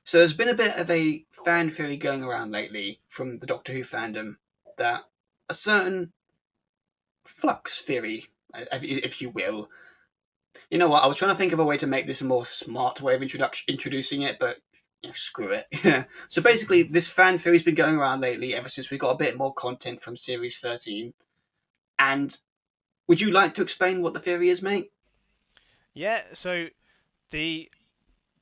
So there's been a bit of a fan theory going around lately from the Doctor Who fandom that a certain flux theory, if you will. You know what? I was trying to think of a way to make this a more smart way of introducing it, but screw it. So basically, this fan theory's been going around lately ever since we got a bit more content from Series 13. And would you like to explain what the theory is, mate? Yeah, so the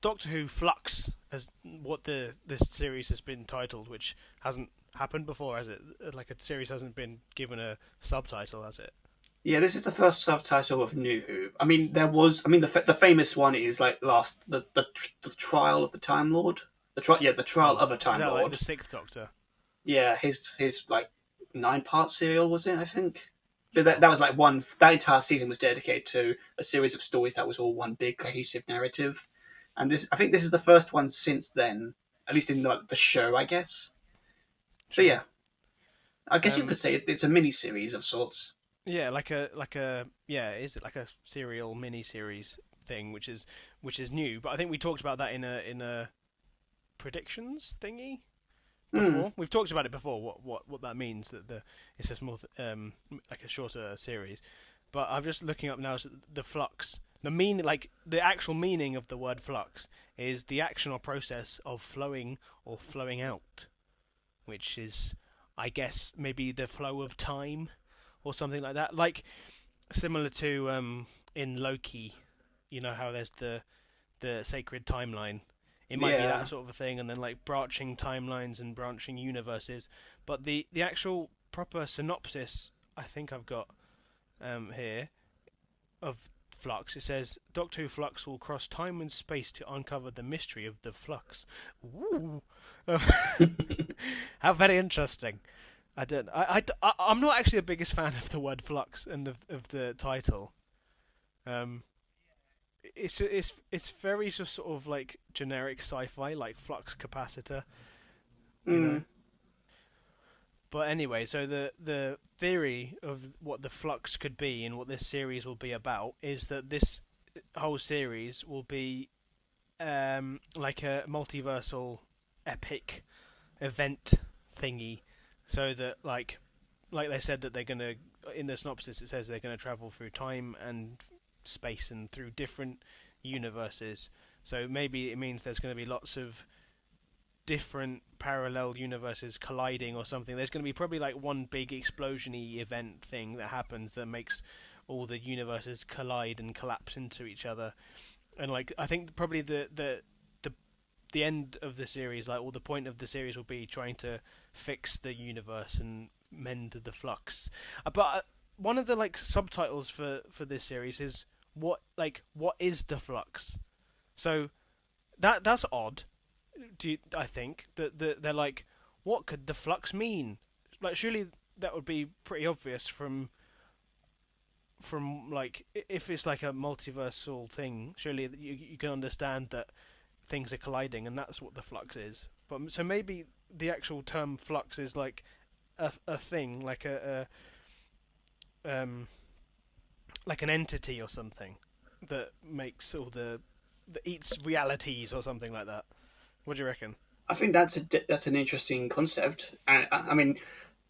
Doctor Who Flux as what this series has been titled, which hasn't happened before, has it? Like a series hasn't been given a subtitle, has it? Yeah, this is the first subtitle of New Who. I mean, there was. I mean, the famous one is like the trial of the Time Lord. The trial Oh, of a is Time that like the Lord. Sixth Doctor? Yeah, his like 9-part serial was it? I think. But that Sure. that was like one. That entire season was dedicated to a series of stories that was all one big cohesive narrative. And I think this is the first one since then, at least in the show, I guess. So Sure. yeah, I guess you Um, could say it's a mini series of sorts. yeah, yeah, is it like a serial mini series thing, which is new? But I think we talked about that in a predictions thingy Hmm. before. We've talked about it before. What that means that it's a small like a shorter series. But I'm just looking up now. So the flux, the actual meaning of the word flux is the action or process of flowing or flowing out, which is, I guess, maybe the flow of time or something like that. Like similar to in Loki, you know how there's the sacred timeline. It might be Yeah. that sort of a thing, and then like branching timelines and branching universes. But the actual proper synopsis, I think I've got here of Flux. It says Doctor Who Flux will cross time and space to uncover the mystery of the Flux. Ooh, how very interesting. I don't. I'm not actually the biggest fan of the word flux and of the title. Um, it's very just sort of like generic sci-fi, like flux capacitor, you know. Hmm. But anyway, so the theory of what the flux could be and what this series will be about is that this whole series will be like a multiversal epic event thingy, so that like they said that they're gonna in the synopsis it says they're gonna travel through time and space and through different universes. So maybe it means there's going to be lots of different parallel universes colliding or something. There's going to be probably like one big explosiony event thing that happens that makes all the universes collide and collapse into each other. And like I think probably the end of the series, like, or the point of the series will be trying to fix the universe and mend the flux. But one of the like subtitles for this series is what is the flux? So that's odd. I think that they're like, what could the flux mean? Like, surely that would be pretty obvious from like if it's like a multiversal thing. Surely you can understand that things are colliding, and that's what the flux is. But so maybe the actual term flux is like a thing, um like an entity or something that makes all that eats realities or something like that. What do you reckon? I think that's an interesting concept, and I mean,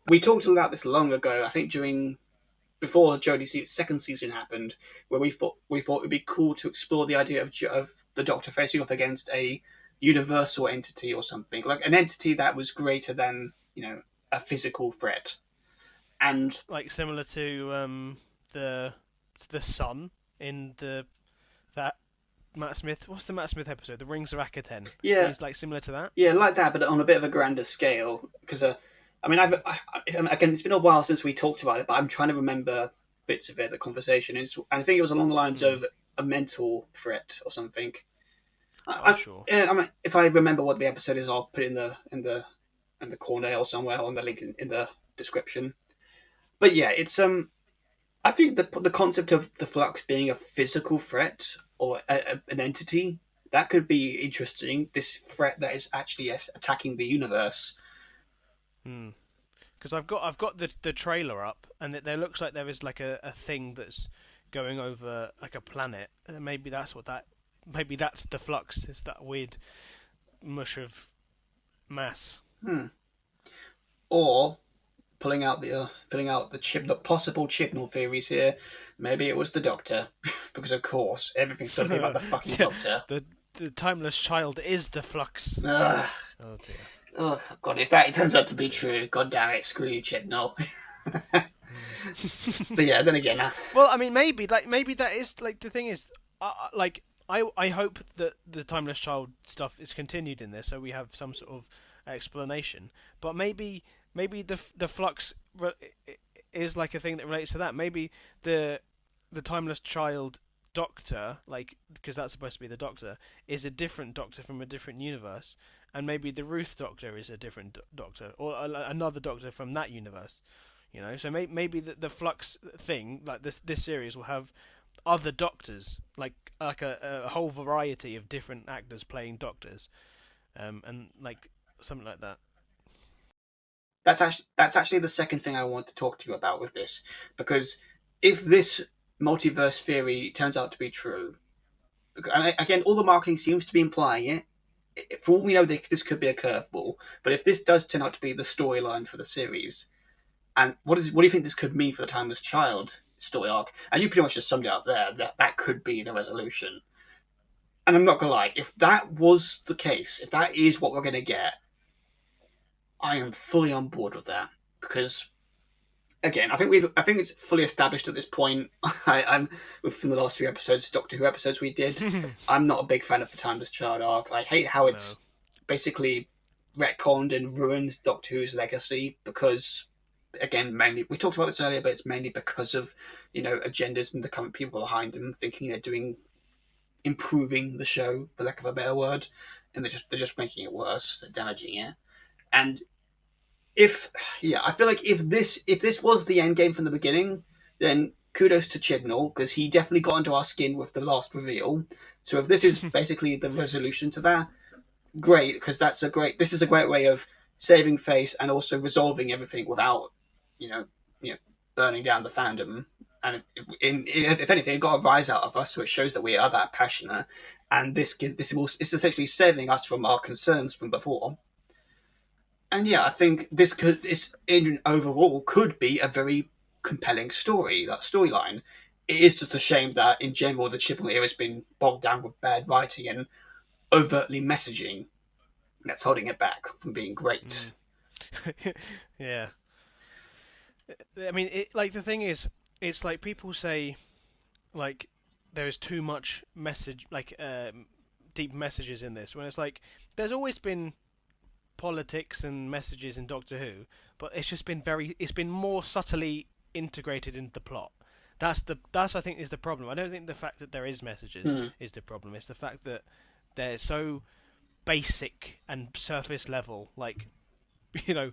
we talked about this long ago. I think during before Jodie's second season happened, where we thought it'd be cool to explore the idea of the Doctor facing off against a universal entity or something, like an entity that was greater than a physical threat. And Like similar to the the sun in that Matt Smith. What's the Matt Smith episode? The Rings of Akaten. yeah, Is like similar to that. yeah, like that, but on a bit of a grander scale. Because I mean, again, it's been a while since we talked about it, but I'm trying to remember bits of it, the conversation. And I think it was along the lines Hmm. of a mental threat or something. Oh, I, sure. I mean, if I remember what the episode is, I'll put it in the corner or somewhere on the link in the description. But yeah, it's I think the concept of the flux being a physical threat or an entity that could be interesting. This threat that is actually attacking the universe. Hmm. Because I've got the trailer up, and there looks like there is like a thing that's going over like a planet. And maybe that's the flux. It's that weird mush of mass. Hmm. Or the possible Chibnall theories here. Maybe it was the Doctor, because of course everything's got to be about the fucking Yeah, Doctor. the timeless child is the Flux. Ugh. Oh dear. Oh God! If that turns out to be Dear. true, God damn it, screw you, Chibnall. But yeah, then again, Well, I mean, maybe that is like the thing is, like I hope that the timeless child stuff is continued in this, so we have some sort of explanation. But maybe the flux is like a thing that relates to that. Maybe the timeless child doctor, like because that's supposed to be the doctor, is a different doctor from a different universe, and maybe the Ruth doctor is a different doctor or another doctor from that universe. You know, so maybe the Flux thing, like this series, will have other doctors, like a whole variety of different actors playing doctors, and like something like that. that's actually the second thing I want to talk to you about with this, because if this multiverse theory turns out to be true, and again, all the marketing seems to be implying it. For all we know, this could be a curveball. But if this does turn out to be the storyline for the series, and what do you think this could mean for the Timeless Child story arc? And you pretty much just summed it up there. That could be the resolution. And I'm not gonna lie, if that was the case, if that is what we're gonna get, I am fully on board with that, because again, I think it's fully established at this point. I'm within the last few episodes, Doctor Who episodes we did. I'm not a big fan of the Timeless Child arc. I hate how No. it's basically retconned and ruined Doctor Who's legacy, because again, mainly we talked about this earlier, but it's mainly because of agendas and the current people behind them thinking they're doing improving the show, for lack of a better word, and they're just making it worse. They're damaging it. And if I feel like if this was the end game from the beginning, then kudos to Chibnall, because he definitely got under our skin with the last reveal. So if this is basically the resolution to that, great, because this is a great way of saving face and also resolving everything without you know you know burning down the fandom. And if anything, it got a rise out of us, so it shows that we are that passionate. And it's essentially saving us from our concerns from before. And yeah, I think this in overall could be a very compelling story. That storyline. It is just a shame that in general the Chibnall era has been bogged down with bad writing and overtly messaging that's holding it back from being great. Yeah. I mean, like the thing is, it's like people say, like there is too much message, like deep messages in this. When it's like there's always been politics and messages in Doctor Who, but it's been more subtly integrated into the plot. That's I think is the problem. I don't think the fact that there is messages is the problem. It's the fact that they're so basic and surface level, like you know,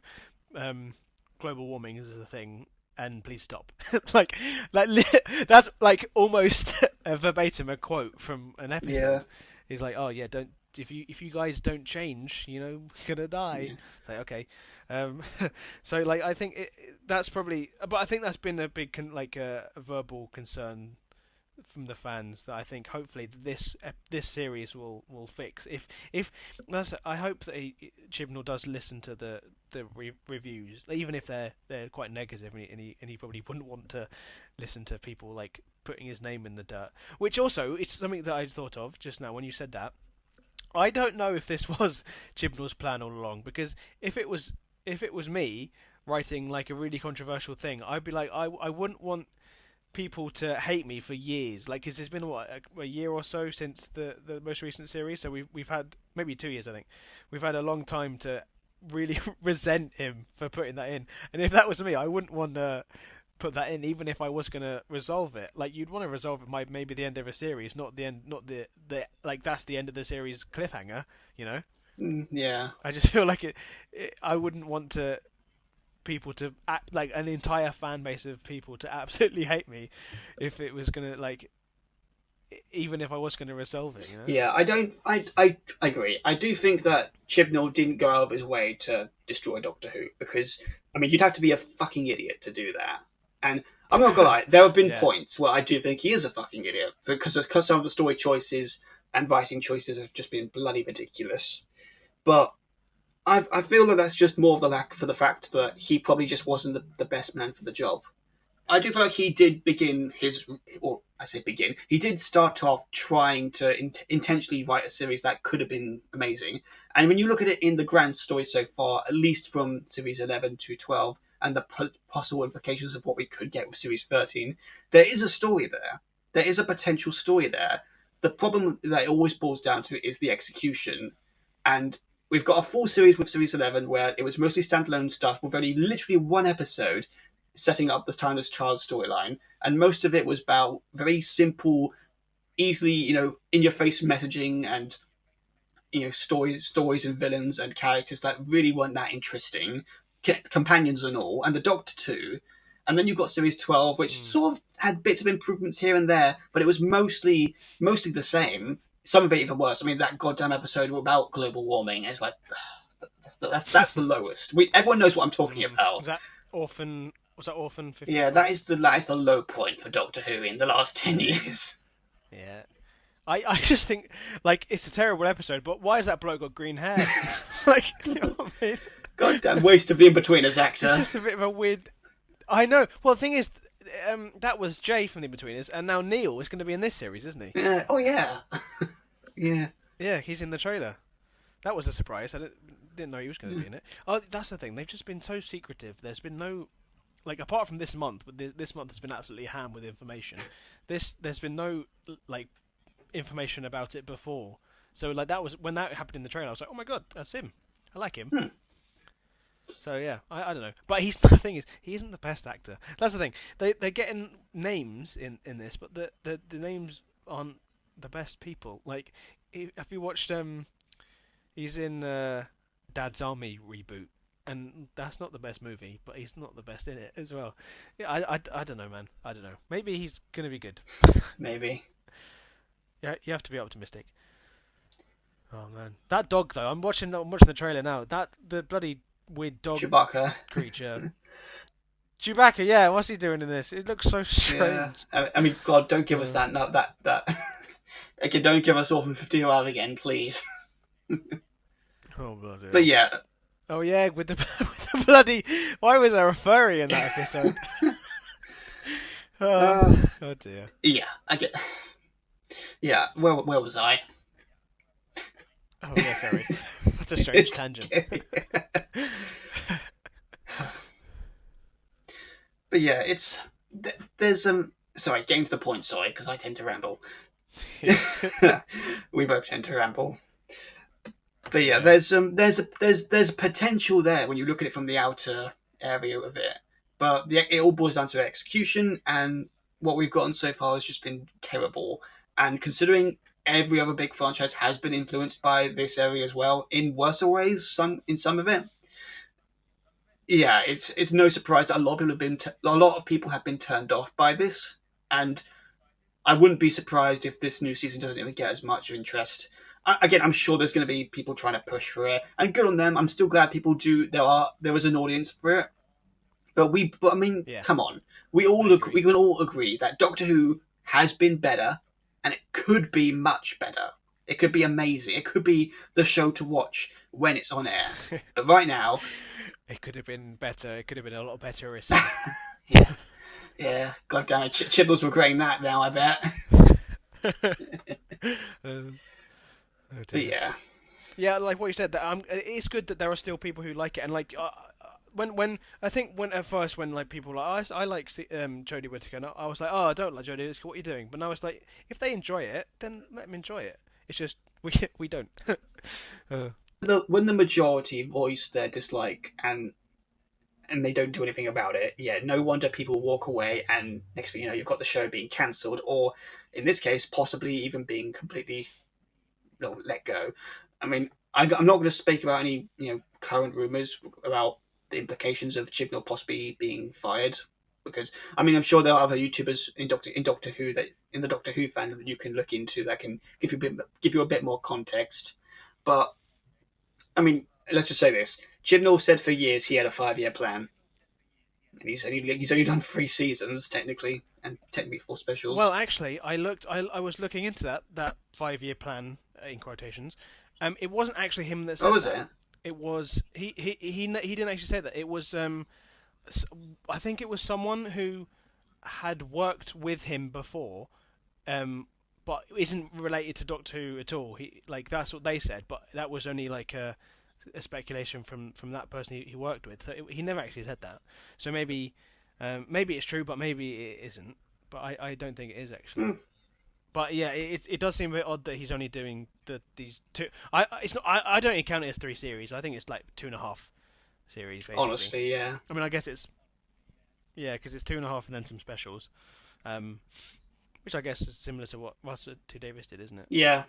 global warming is a thing, and please stop. like that's like almost a verbatim a quote from an episode. Yeah. He's like, oh yeah, don't if you guys don't change, we're gonna die. Yeah. Like okay, so like I think that's probably, but I think that's been a big a verbal concern from the fans that I think hopefully this series will fix. If that's I hope that Chibnall does listen to the reviews, even if they're quite negative, and he probably wouldn't want to listen to people like putting his name in the dirt. Which also it's something that I thought of just now when you said that. I don't know if this was Chibnall's plan all along, because if it was me writing like a really controversial thing, I'd be like I wouldn't want people to hate me for years. Like, because it's been what a year or so since the most recent series, so we've had maybe 2 years. I think we've had a long time to really resent him for putting that in. And if that was me, I wouldn't want to put that in, even if I was going to resolve it. Like, you'd want to resolve it by maybe the end of a series, not the end, not the like that's the end of the series cliffhanger. Yeah. I just feel like I wouldn't want to people to act like an entire fan base of people to absolutely hate me if it was gonna even if I was gonna resolve it. Yeah, I agree. I do think that Chibnall didn't go out of his way to destroy Doctor Who, because I mean you'd have to be a fucking idiot to do that. And I'm not gonna lie, there have been Yeah. points where I do think he is a fucking idiot, because some of the story choices and writing choices have just been bloody ridiculous. But I feel that that's just more of the lack for the fact that he probably just wasn't the best man for the job. I do feel like he did begin his, or I say begin, he did start off trying to intentionally write a series that could have been amazing. And when you look at it in the grand story so far, at least from series 11 to 12, and the possible implications of what we could get with series 13, there is a story there. There is a potential story there. The problem that it always boils down to is the execution. And we've got a full series with series 11 where it was mostly standalone stuff with only literally one episode setting up the Timeless Child storyline, and most of it was about very simple, easily in your face messaging and stories and villains and characters that really weren't that interesting, companions and all, and the Doctor too. And then you've got series 12, which sort of had bits of improvements here and there, but it was mostly the same. Some of it even worse. I mean, that goddamn episode about global warming is like that's the lowest. Everyone knows what I'm talking about. Is that Orphan? Was that Orphan 50? Yeah, that is the low point for Doctor Who in the last 10 years. Yeah. I just think, like, it's a terrible episode, but why has that bloke got green hair? Like, you know what I mean? Goddamn waste of the In-Betweeners actor. It's just a bit of a weird... I know. Well, the thing is, that was Jay from the In-Betweeners, and now Neil is going to be in this series, isn't he? Oh, yeah. Yeah. Yeah, he's in the trailer. That was a surprise. I didn't know he was going to be in it. Oh, that's the thing. They've just been so secretive. There's been no... Like, apart from this month, but this month has been absolutely ham with information. There's been no, like, information about it before. So, like, that was... When that happened in the trailer, I was like, oh my god, that's him. I like him. So, yeah, I don't know. But the thing is, he isn't the best actor. That's the thing. They're getting names in this, but the names aren't the best people. Like, have you watched... he's in Dad's Army reboot. And that's not the best movie, but he's not the best in it as well. Yeah, I don't know, man. I don't know. Maybe he's gonna be good. Maybe. Yeah, you have to be optimistic. Oh man, that dog though. I'm watching the trailer now. The bloody weird dog Chewbacca creature. Chewbacca, yeah. What's he doing in this? It looks so strange. Yeah. I mean, God, don't give us that. No, that. Again, don't give us Orphan 15 again, please. Oh bloody. But yeah. Oh yeah, with the bloody... Why was there a furry in that episode? Oh dear. Yeah, I get... Yeah, where was I? Oh yeah, sorry. That's a strange tangent. But yeah, there's sorry, getting to the point, sorry, because I tend to ramble. We both tend to ramble. But yeah, there's potential there when you look at it from the outer area of it. But it all boils down to execution, and what we've gotten so far has just been terrible. And considering every other big franchise has been influenced by this area as well, in worse ways, in some of it. Yeah, it's no surprise that a lot of people have been turned off by this, and I wouldn't be surprised if this new season doesn't even get as much interest. Again, I'm sure there's going to be people trying to push for it, and good on them. I'm still glad people do. There was an audience for it, but I mean, come on, we can all agree that Doctor Who has been better, and it could be much better. It could be amazing. It could be the show to watch when it's on air. But right now, it could have been better. It could have been a lot better. Yeah. God damn it, Chibnall's regretting that now. I bet. But yeah, like what you said, that it's good that there are still people who like it, and like when at first when people were like, I like Jodie Whittaker, and I was like, oh, I don't like Jodie Whittaker, what are you doing? But now it's like, if they enjoy it, then let them enjoy it. It's just we don't. When the majority voice their dislike and they don't do anything about it, no wonder people walk away, and next thing you know, you've got the show being cancelled, or in this case, possibly even being completely let go. I mean, I'm not going to speak about any current rumours about the implications of Chibnall possibly being fired, because I mean, I'm sure there are other YouTubers in Doctor Who that in the Doctor Who fandom that you can look into that can give you a bit more context. But I mean, let's just say this: Chibnall said for years he had a 5-year plan, and he's only done 3 seasons technically, and technically 4 specials. Well, actually, I was looking into that 5-year plan in quotations, It wasn't actually him that said Oh, was that. it? It was he didn't actually say that. It was I think it was someone who had worked with him before, but isn't related to Doctor Who at all. That's what they said, but that was only like a speculation from that person he worked with. So he never actually said that. So maybe it's true, but maybe it isn't. But I don't think it is actually. Mm. But yeah, it does seem a bit odd that he's only doing these two. I don't count it as 3 series. I think it's like 2.5 series basically. Honestly, yeah. I mean, I guess it's because it's 2.5 and then some specials, which I guess is similar to what Russell T Davis did, isn't it? Yeah.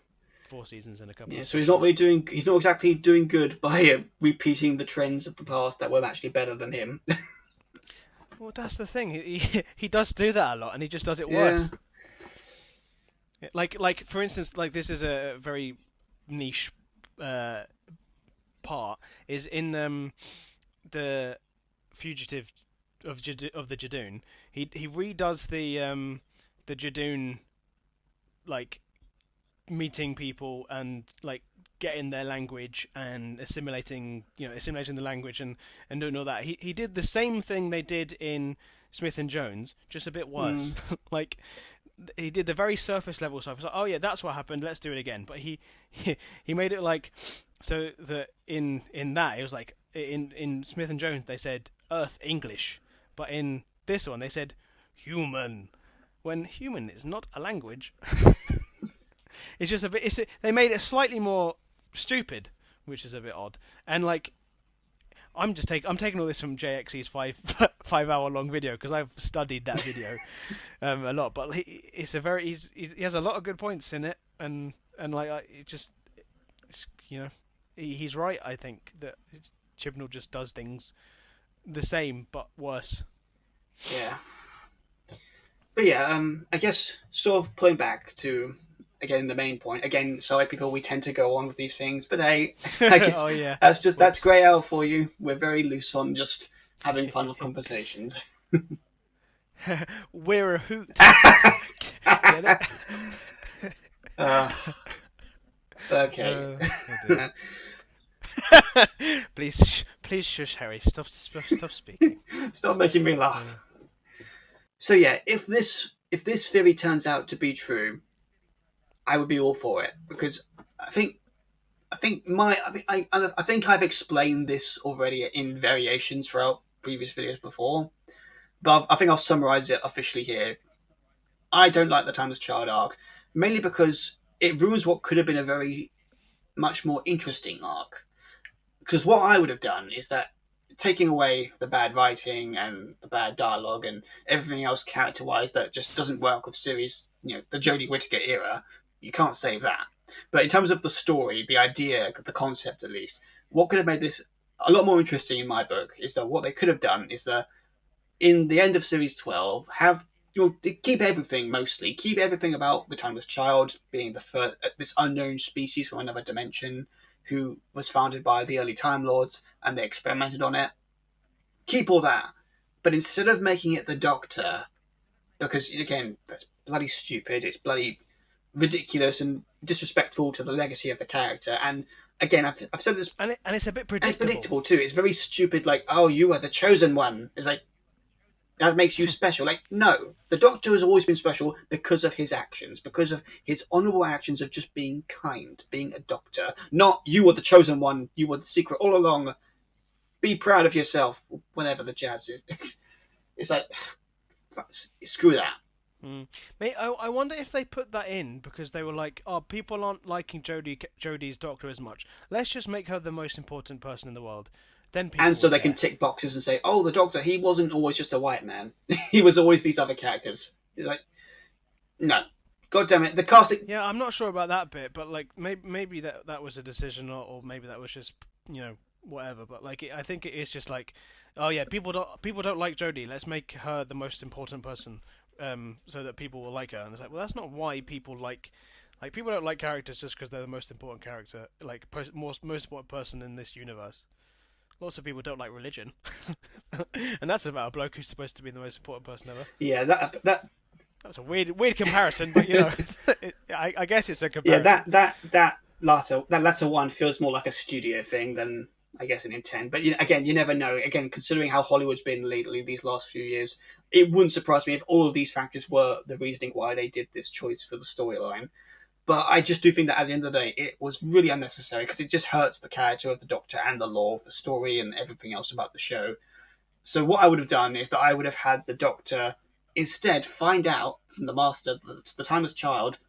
4 seasons and a couple. Yeah. Of So he's not really doing. He's not exactly doing good by repeating the trends of the past that were actually better than him. Well, that's the thing. He does do that a lot, and he just does it worse. Like for instance, like this is a very niche part is in the Fugitive of the Jadoon. He redoes the Jadoon, like meeting people and like getting their language and assimilating the language and doing all that. He did the same thing they did in Smith and Jones, just a bit worse. Like he did the very surface level stuff. It's like, oh yeah, that's what happened. Let's do it again. But he made it like so that in that it was like in Smith and Jones they said Earth English, but in this one they said human, when human is not a language. It's just a bit. They made it slightly more stupid, which is a bit odd. And like, I'm taking all this from JXE's 5 hour long video because I've studied that video a lot. But he has a lot of good points in it, and like he's right. I think that Chibnall just does things the same but worse. Yeah. But yeah, I guess sort of pulling back to again the main point. Again, sorry people, we tend to go on with these things, but hey, Oh yeah, that's grey out for you. We're very loose on just having fun with conversations. We're a hoot. Get it? Okay. Please shush, Harry. Stop speaking. Stop making me laugh. So yeah, if this theory turns out to be true, I would be all for it because I think I've explained this already in variations throughout previous videos before, but I think I'll summarize it officially here. I don't like the Timeless Child arc, mainly because it ruins what could have been a very much more interesting arc. Because what I would have done is that taking away the bad writing and the bad dialogue and everything else character-wise that just doesn't work with series, the Jodie Whittaker era, you can't save that. But in terms of the story, the idea, the concept at least, what could have made this a lot more interesting in my book is that what they could have done is that in the end of series 12, keep everything mostly. Keep everything about the Timeless Child being the first, this unknown species from another dimension who was founded by the early Time Lords and they experimented on it. Keep all that. But instead of making it the Doctor, because again, that's bloody stupid, it's bloody ridiculous and disrespectful to the legacy of the character. And again, I've said this, and it's a bit predictable. And it's predictable too. It's very stupid. Like, oh, you are the chosen one. It's like that makes you special. Like, no, the Doctor has always been special because of his actions, because of his honourable actions of just being kind, being a Doctor. Not you were the chosen one. You were the secret all along. Be proud of yourself. Whatever the jazz is. It's like screw that. I wonder if they put that in because they were like, oh, people aren't liking Jodie's Doctor as much. Let's just make her the most important person in the world. Then and so they can tick boxes and say, oh, the Doctor, he wasn't always just a white man. He was always these other characters. It's like, no. God damn it. The casting... Yeah, I'm not sure about that bit, but like maybe that was a decision or maybe that was just, whatever. But like, I think it is just like, oh yeah, people don't like Jodie. Let's make her the most important person. So that people will like her, and it's like, well, that's not why people like people don't like characters just because they're the most important character, like most important person in this universe. Lots of people don't like religion, and that's about a bloke who's supposed to be the most important person ever. Yeah, that's a weird comparison, but I guess it's a comparison. Yeah, latter one feels more like a studio thing than I guess an intent. But again, you never know. Again, considering how Hollywood's been lately these last few years, it wouldn't surprise me if all of these factors were the reasoning why they did this choice for the storyline. But I just do think that at the end of the day, it was really unnecessary because it just hurts the character of the Doctor and the lore of the story and everything else about the show. So what I would have done is that I would have had the Doctor instead find out from the Master that the Timeless Child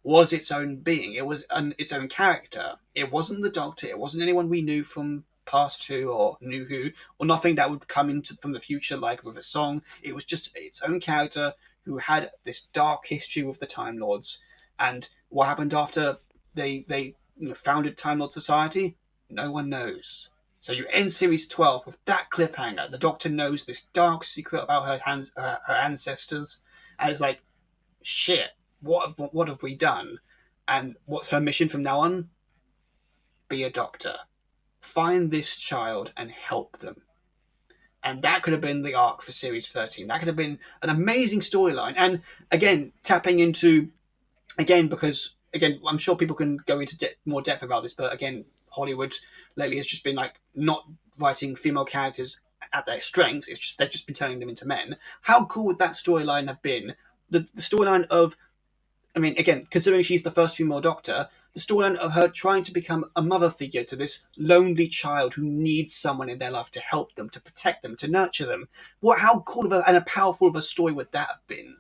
was its own being. It was its own character. It wasn't the Doctor. It wasn't anyone we knew from past who or knew who, or nothing that would come into from the future like with a song. It was just its own character who had this dark history with the Time Lords. And what happened after they founded Time Lord Society? No one knows. So you end series 12 with that cliffhanger. The Doctor knows this dark secret about her ancestors, and it's like, shit. What have we done? And what's her mission from now on? Be a doctor. Find this child and help them. And that could have been the arc for Series 13. That could have been an amazing storyline. And again, tapping into, because I'm sure people can go into more depth about this, but again, Hollywood lately has just been like not writing female characters at their strengths. They've just been turning them into men. How cool would that storyline have been? The storyline of, again, considering she's the first female Doctor, the storyline of her trying to become a mother figure to this lonely child who needs someone in their life to help them, to protect them, to nurture them. How cool and a powerful of a story would that have been?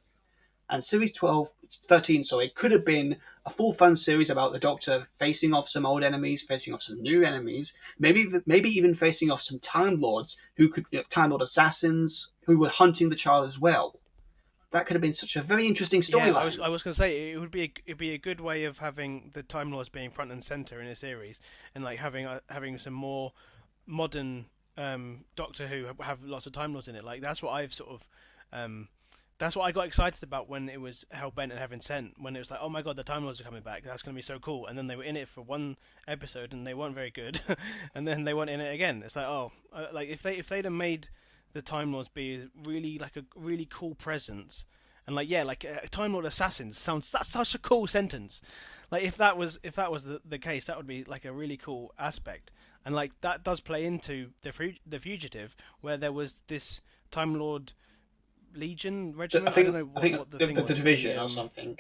And Series 13, could have been a full fun series about the Doctor facing off some old enemies, facing off some new enemies, maybe even facing off some Time Lords Time Lord assassins who were hunting the child as well. That could have been such a very interesting storyline. Yeah, I was going to say it'd be a good way of having the Time Lords being front and center in a series, and like having some more modern Doctor Who have lots of Time Lords in it. Like that's what I got excited about when it was Hellbent and Heaven Sent. When it was like, oh my god, the Time Lords are coming back. That's going to be so cool. And then they were in it for one episode and they weren't very good, and then they weren't in it again. It's like, like if they'd have made the Time Lords be really like a really cool presence, and like Time Lord assassins that's such a cool sentence. Like if that was the case, that would be like a really cool aspect, and like that does play into the Fugitive, where there was this Time Lord Legion regiment. I don't know what the thing was. The Division or something.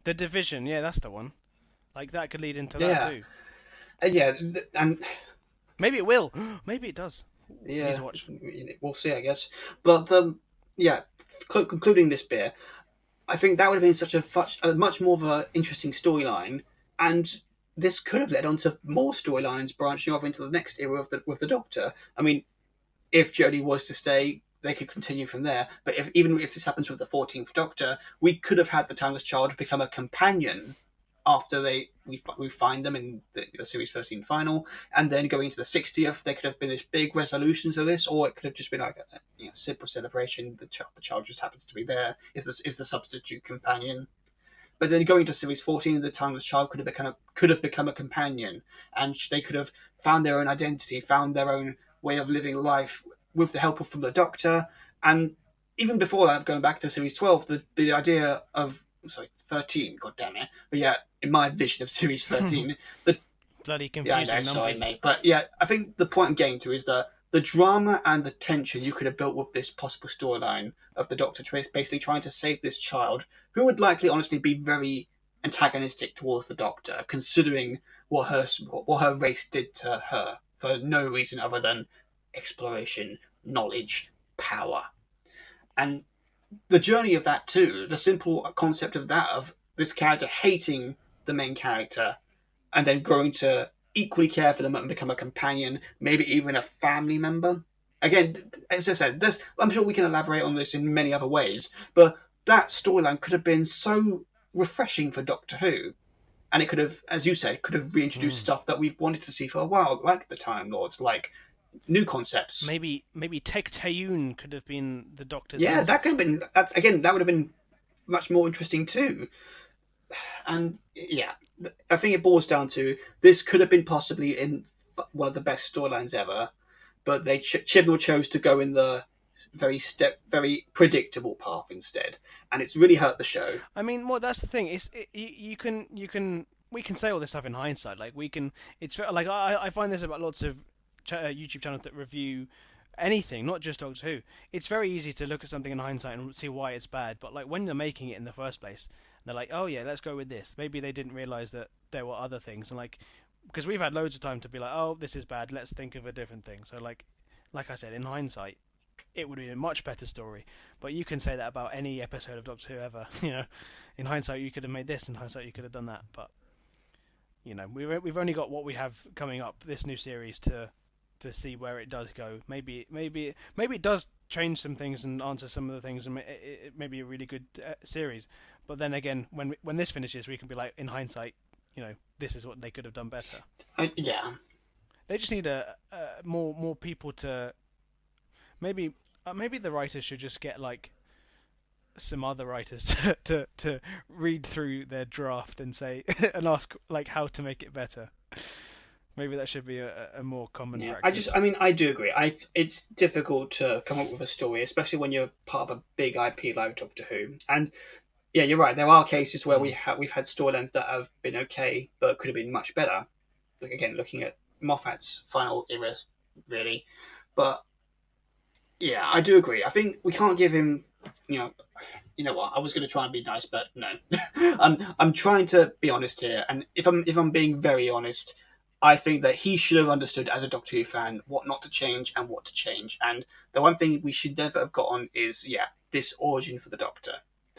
The Division, yeah, that's the one. Like that could lead into that too. And maybe it will. Maybe it does. Yeah, we'll see, I guess. But concluding this bit, I think that would have been a much more of an interesting storyline, and this could have led on to more storylines branching off into the next era with the Doctor. If Jodie was to stay, they could continue from there. But even if this happens with the 14th Doctor, we could have had the Timeless Child become a companion after we find them in the Series 13 final, and then going into the 60th, there could have been this big resolution to this, or it could have just been like a simple celebration. The child just happens to be there, is the substitute companion. But then going to Series 14, the Timeless Child could have become a companion, and they could have found their own identity, found their own way of living life with the help from the Doctor. And even before that, going back to Series 12, the idea of 13, god damn it. But yeah, in my vision of Series 13, the bloody confusing numbers. Sorry, mate. But yeah, I think the point I'm getting to is that the drama and the tension you could have built with this possible storyline of the Doctor basically trying to save this child, who would likely, honestly, be very antagonistic towards the Doctor, considering what her race did to her for no reason other than exploration, knowledge, power, and the journey of that too, the simple concept of that, of this character hating the main character and then growing to equally care for them and become a companion, maybe even a family member. Again, as I said, I'm sure we can elaborate on this in many other ways, but that storyline could have been so refreshing for Doctor Who, and it could have, as you say, reintroduced stuff that we've wanted to see for a while, like the Time Lords, like new concepts. Maybe Tech Tayun could have been the Doctor's. Yeah, that could have been. That would have been much more interesting too. And yeah, I think it boils down to this could have been possibly in one of the best storylines ever, but Chibnall chose to go in the very predictable path instead, and it's really hurt the show. Well, that's the thing. You can we can say all this stuff in hindsight. Like we can, it's like I find this about lots of YouTube channels that review anything, not just Doctor Who. It's very easy to look at something in hindsight and see why it's bad. But like when they're making it in the first place, they're like, oh yeah, let's go with this. Maybe they didn't realize that there were other things, and like because we've had loads of time to be like, oh, this is bad. Let's think of a different thing. So like I said, in hindsight, it would be a much better story. But you can say that about any episode of Doctor Who ever. In hindsight, you could have made this. In hindsight, you could have done that. But we've only got what we have coming up, this new series, to see where it does go. Maybe it does change some things and answer some of the things, and it may be a really good series. But then again, when this finishes, we can be like, in hindsight, this is what they could have done better. Yeah. They just need more people to maybe the writers should just get like some other writers to read through their draft and say and ask like how to make it better. Maybe that should be a more common practice. I do agree. It's difficult to come up with a story, especially when you're part of a big IP like Doctor Who. And yeah, you're right. There are cases where we've had storylines that have been okay, but could have been much better. Like again, looking at Moffat's final era, really. But yeah, I do agree. I think we can't give him, you know what? I was going to try and be nice, but no. I'm trying to be honest here, and if I'm being very honest, I think that he should have understood as a Doctor Who fan what not to change and what to change. And the one thing we should never have got on is this origin for the Doctor.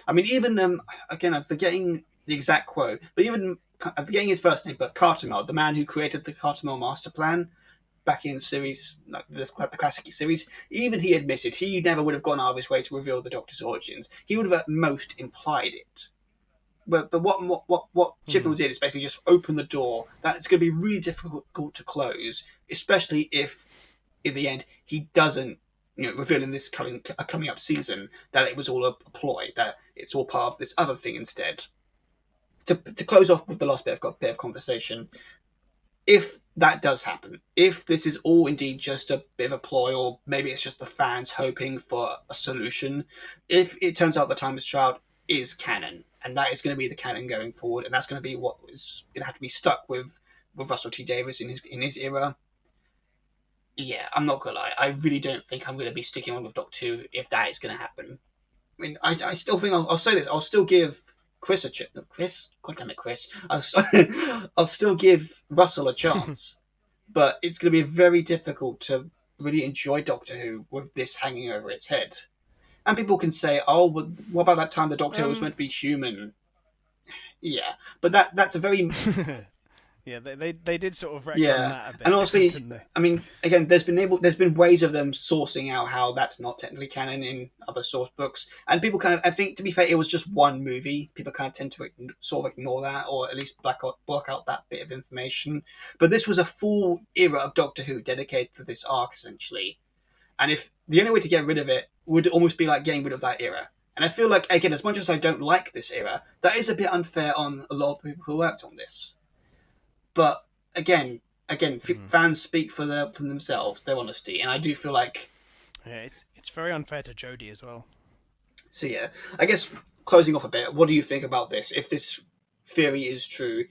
I mean, even again, I'm forgetting the exact quote, but even I'm forgetting his first name, but Cartmel, the man who created the Cartmel Master Plan back in series like the classic series, even he admitted he never would have gone out of his way to reveal the Doctor's origins. He would have at most implied it. But what Chibnall did is basically just open the door. That's going to be really difficult to close, especially if in the end he doesn't reveal in this coming up season that it was all a ploy, that it's all part of this other thing instead. To close off with the last bit of conversation, if that does happen, if this is all indeed just a bit of a ploy, or maybe it's just the fans hoping for a solution, if it turns out the Timeless Child is canon, and that is going to be the canon going forward, and that's going to be what is going to have to be stuck with Russell T Davies in his era. Yeah, I'm not gonna lie. I really don't think I'm going to be sticking on with Doctor Who if that is going to happen. I mean, I still think I'll say this. I'll still give Chris a chance. No, Chris? God damn it, Chris. I'll still give Russell a chance. But it's going to be very difficult to really enjoy Doctor Who with this hanging over its head. And people can say, oh, well, what about that time the Doctor Who was meant to be human? Yeah, but that's a very... Yeah, they did sort of retcon that a bit. And honestly, I mean, again, there's been ways of them sourcing out how that's not technically canon in other source books, and people I think, to be fair, it was just one movie. People kind of tend to sort of ignore that, or at least block out that bit of information. But this was a full era of Doctor Who dedicated to this arc, essentially. And if the only way to get rid of it would almost be like getting rid of that era. And I feel like, again, as much as I don't like this era, that is a bit unfair on a lot of people who worked on this. But again, fans speak for themselves, their honesty, and I do feel like it's very unfair to Jodie as well. So yeah, I guess closing off a bit, what do you think about this? If this theory is true,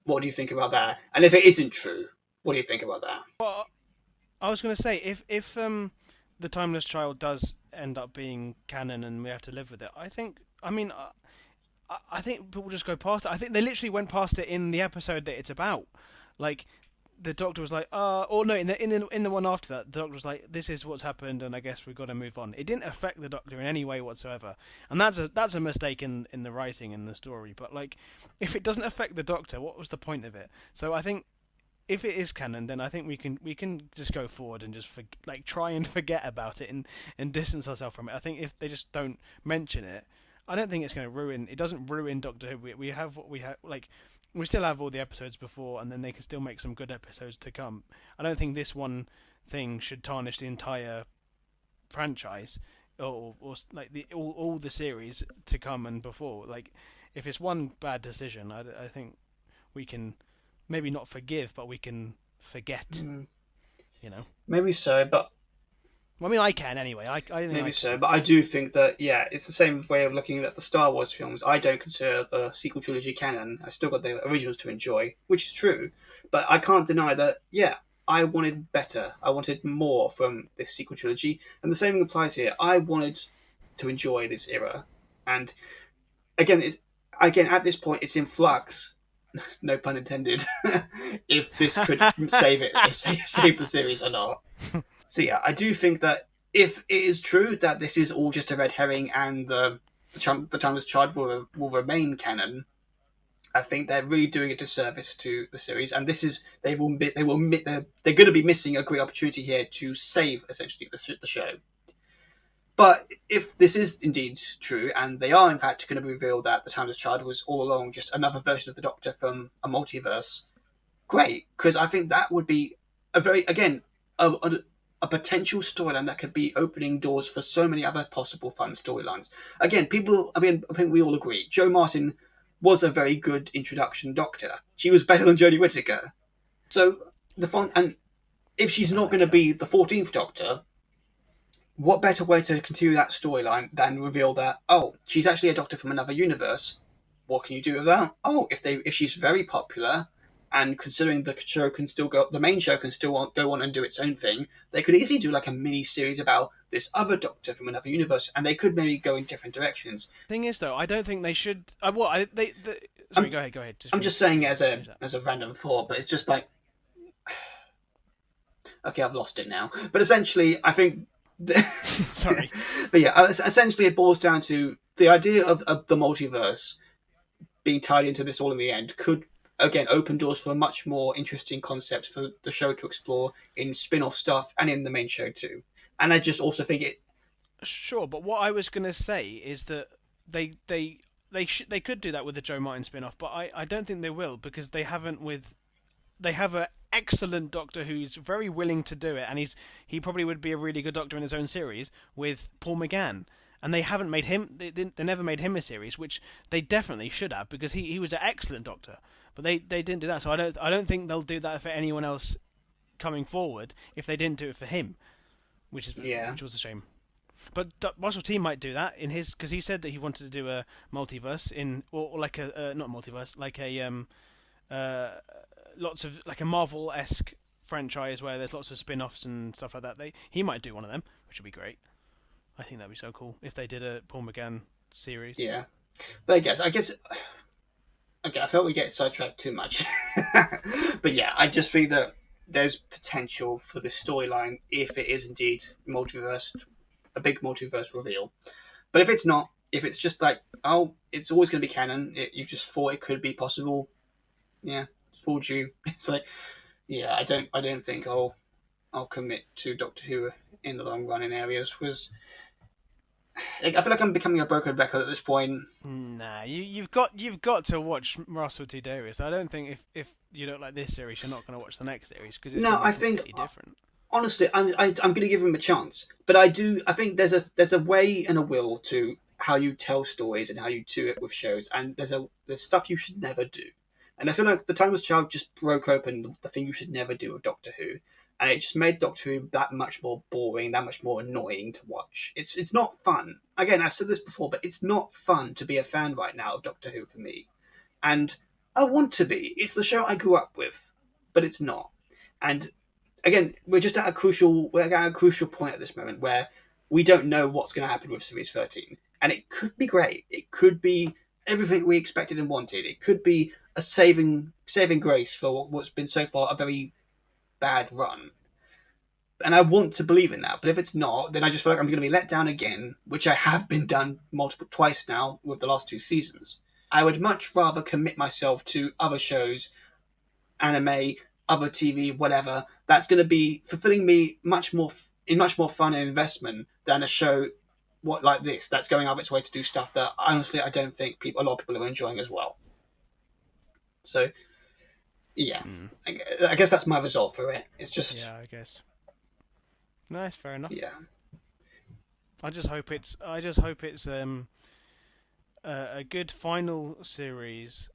what do you think about that? And if it isn't true, what do you think about that? Well, I was going to say if the Timeless Child does end up being canon and we have to live with it, I think people just go past it. I think they literally went past it in the episode that it's about. Like, the Doctor was like, or no, in the one after that, the Doctor was like, this is what's happened, and I guess we've got to move on. It didn't affect the Doctor in any way whatsoever, and that's a mistake in the writing in the story. But like, if it doesn't affect the Doctor, what was the point of it? So I think if it is canon, then I think we can just go forward and just try and forget about it and distance ourselves from it. I think if they just don't mention it, I don't think it's going to ruin. It doesn't ruin Doctor Who. We have what we have. Like, we still have all the episodes before, and then they can still make some good episodes to come. I don't think this one thing should tarnish the entire franchise, or like all the series to come and before. Like, if it's one bad decision, I think we can maybe not forgive, but we can forget. Maybe so, but Well, I mean, I can anyway. I think I Maybe can. so, but I do think that yeah, it's the same way of looking at the Star Wars films. I don't consider the sequel trilogy canon. I still got the originals to enjoy, which is true, but I can't deny that yeah, I wanted better. I wanted more from this sequel trilogy, and the same applies here. I wanted to enjoy this era, and again, it's again at this point it's in flux. No pun intended. If this could save it, save the series or not. So yeah, I do think that if it is true that this is all just a red herring and the Timeless Child will remain canon, I think they're really doing a disservice to the series, and this is they're going to be missing a great opportunity here to save essentially the show. But if this is indeed true, and they are in fact going to reveal that the Timeless Child was all along just another version of the Doctor from a multiverse, great, because I think that would be a very again a potential storyline that could be opening doors for so many other possible fun storylines. Again, people, I mean, I think we all agree, Jo Martin was a very good introduction Doctor. She was better than Jodie Whittaker. So the fun, and if she's I not going like to her. be the 14th Doctor, what better way to continue that storyline than reveal that she's actually a Doctor from another universe? What can you do with that? If she's very popular, and considering the main show can still go on and do its own thing, they could easily do like a mini series about this other Doctor from another universe, and they could maybe go in different directions. Thing is, though, I don't think they should. What sorry, I'm go ahead. Go ahead. Just I'm just saying it as finish a that. as a random thought, but it's just like okay, I've lost it now. But essentially, I think. Sorry. But yeah, essentially, it boils down to the idea of the multiverse being tied into this all in the end could again open doors for much more interesting concepts for the show to explore in spin-off stuff and in the main show too. And I just also think it Sure, but what I was going to say is that they could do that with the Joe Martin spin-off, but I don't think they will because they haven't with they have an excellent Doctor who's very willing to do it, and he probably would be a really good Doctor in his own series with Paul McGann. And they haven't made him. They never made him a series, which they definitely should have because he was an excellent Doctor. But they didn't do that, so I don't think they'll do that for anyone else coming forward if they didn't do it for him, yeah which was a shame. But Russell T might do that in his because he said that he wanted to do a multiverse or like a not multiverse like a uh, lots of like a Marvel esque franchise where there's lots of spin-offs and stuff like that. He might do one of them, which would be great. I think that'd be so cool if they did a Paul McGann series. yeah. But I guess okay, I felt we get sidetracked too much. But yeah, I just think that there's potential for this storyline if it is indeed a big multiverse reveal. But if it's not, if it's just like, it's always going to be canon, you just thought it could be possible, yeah, fooled you. It's like, yeah, I don't think I'll commit to Doctor Who in the long run in areas. Was I feel like I'm becoming a broken record at this point. Nah, you've got to watch Russell T Davies. I don't think if you don't like this series, you're not going to watch the next series because it's No, going to be I think completely different. honestly, I'm going to give him a chance, but I think there's a way and a will to how you tell stories and how you do it with shows, and there's stuff you should never do, and I feel like the Timeless Child just broke open the thing you should never do with Doctor Who, and it just made Doctor Who that much more boring, that much more annoying to watch. It's not fun. Again, I've said this before, but it's not fun to be a fan right now of Doctor Who for me, and I want to be. It's the show I grew up with, but it's not, and again, we're at a crucial point at this moment where we don't know what's going to happen with Series 13, and it could be great. It could be everything we expected and wanted. It could be a saving grace for what's been so far a very bad run. And I want to believe in that, but if it's not, then I just feel like I'm going to be let down again, which I have been done twice now with the last two seasons. I would much rather commit myself to other shows, anime, other TV, whatever, that's going to be fulfilling me much more fun and investment than a show like this that's going out of its way to do stuff that honestly I don't think a lot of people are enjoying as well. So yeah, Mm. I guess that's my resolve for it. It's just Yeah, I guess. No, it's fair enough. yeah, I just hope it's a good final series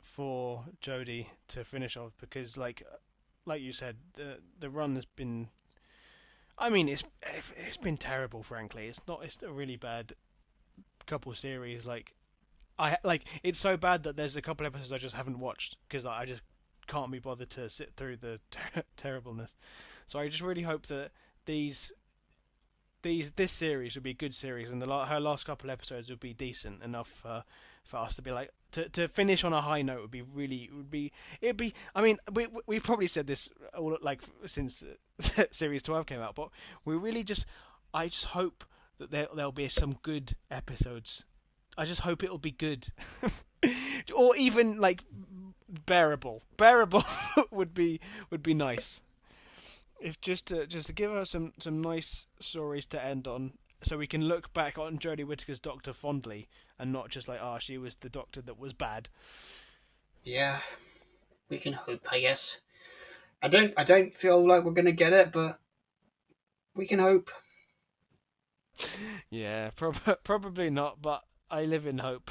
for Jodie to finish off because like you said the run has been I mean, it's been terrible. Frankly, it's a really bad couple series. It's so bad that there's a couple episodes I just haven't watched because I just can't be bothered to sit through the terribleness. So I just really hope that these this series would be a good series, and her last couple episodes would be decent enough for us to be like to finish on a high note. Would be really it'd be. I mean, we've probably said this all like since series 12 came out, but I just hope that there'll be some good episodes. I just hope it'll be good, or even like bearable. Bearable would be nice. If just to give us some nice stories to end on, so we can look back on Jodie Whittaker's Doctor fondly, and not just like, she was the Doctor that was bad. Yeah, we can hope, I guess. I don't feel like we're gonna get it, but we can hope. Yeah, probably not, but I live in hope.